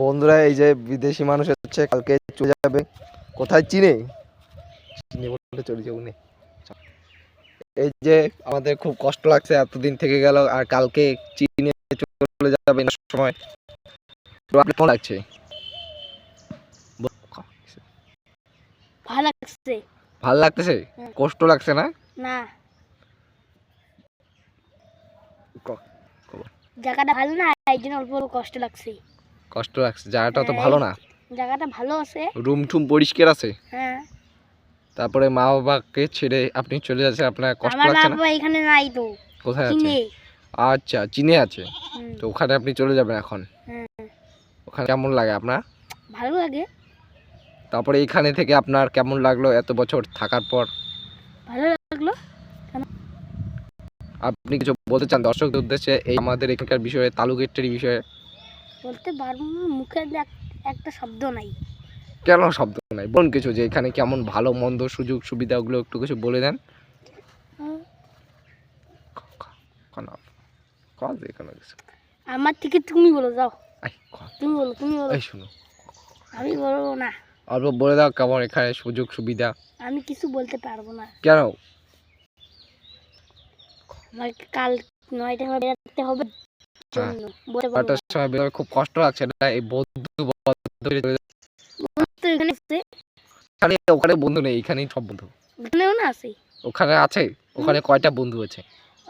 বন্ধুরা এই যে বিদেশি মানুষ হচ্ছে কালকে চলে যাবে কোথায় চীনে চীনে বলতে চলে যাবো না। এই যে আমাদের খুব কষ্ট লাগছে এতদিন থেকে গেল আর কালকে চীনে চলে যাবে না সময় তো আপনার কেমন লাগছে? ভালো লাগছে। ভালো লাগতেছে? কষ্ট লাগছে না? না জায়গাটা ভালো না এই জন্য অল্প অল্প কষ্ট লাগছে। কষ্ট লাগছে জায়গাটা তো ভালো না। জায়গাটা ভালো আছে, রুম টুম পরিষ্কার আছে। হ্যাঁ তারপরে মা বাবাকে ছেড়ে আপনি চলে যাচ্ছেন আপনার কষ্ট আমার মা লাগছে না? বাবা এখানে নাই তো, কোথায় আছে? চীনে। আচ্ছা চীনে আছে। তো ওখানে আপনি চলে যাবেন এখন। ওখানে কেমন লাগে আপনার? ভালো লাগে। তারপরে এখানে থেকে আপনার কেমন লাগলো এত বছর থাকার পর? ভালো লাগলো। আপনি কিছু বলতে চান দর্শকদের উদ্দেশ্যে এই আমাদের এখানকার বিষয়ে তালুকের বিষয়ে? বলতে পারবো না, মুখে একটা শব্দ নাই। কেন শব্দ নাই? বলুন কিছু যে এখানে কেমন ভালো মন্দ সুযোগ সুবিধাগুলো একটু কিছু বলে দেন। আমার থেকে তুমি বলো, যাও তুমি বলো, তুমি বলো। এই শুনো আমি বলবো না। অল্প বলে দাও কেমন এখানে সুযোগ সুবিধা। আমি কিছু বলতে পারবো না। কেন? আমাকে কাল 9টায় বেরোতে হবে, সময় বেরোবে খুব কষ্ট লাগছে না? এই বন্ধু ওখানে বন্ধু নেই, এখানেই সব বন্ধু। ওখানেও না আছে। ওখানে আছে? ওখানে কয়টা বন্ধু আছে?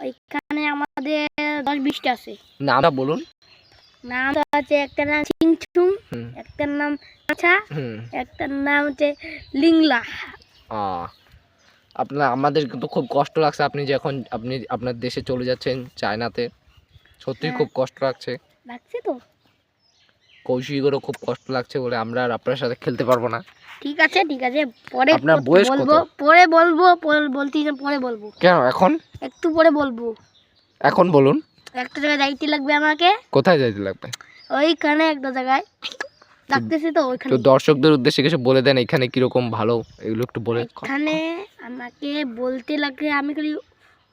ওইখানে আমাদের 10-20টা আছে। নামটা বলুন। নাম আছে, একটা নাম চিংচুং, একটার নাম আচ্ছা, একটার নাম হচ্ছে লিংলা। আমাদের তো খুব কষ্ট লাগছে আপনি যে এখন আপনি আপনার দেশে চলে যাচ্ছেন চায়নাতে, সত্যিই খুব কষ্ট লাগছে। লাগছে তো, কৌশিকেরও খুব কষ্ট লাগছে বলে আমরা আর আপনার সাথে খেলতে পারবো না। ঠিক আছে ঠিক আছে, পরে আপনার বয়স কত? পরে বলবো, পরে বলবো। কেন এখন? একটু পরে বলবো। এখন বলুন। একটা জায়গায় যাইতে লাগবে আমাকে। কোথায় যাইতে লাগবে? ওইখানে একটা জায়গায় লাগতেছে তো, ওইখানে। তো দর্শকদের উদ্দেশ্যে কিছু বলে দেন এখানে কিরকম ভালো এগুলো একটু বলে। এখানে আমাকে বলতে লাগলে আমি খালি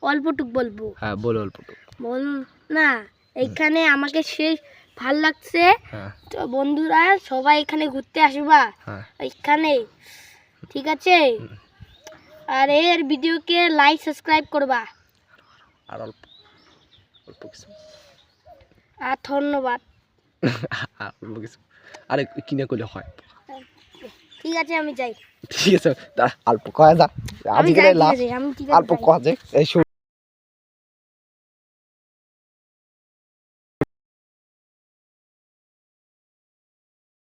অল্পটুক বলবো। হ্যাঁ বলো অল্পটুক। বলুন না, এইখানে আমাকে সেই ভাল লাগছে। তো বন্ধুরা সবাই এখানে ঘুরতে আসবা এইখানে, ঠিক আছে? আর এর ভিডিওকে লাইক সাবস্ক্রাইব করবা। আর অল্প অল্প কিছু। আর ধন্যবাদ। অল্প কিছু আরে কিনে করলে হয়। ঠিক আছে আমি যাই। ঠিক আছে অল্প কয়া যা আমি আজকে যাই, লাস্ট আমি ঠিক আছে অল্প কয়া যে এই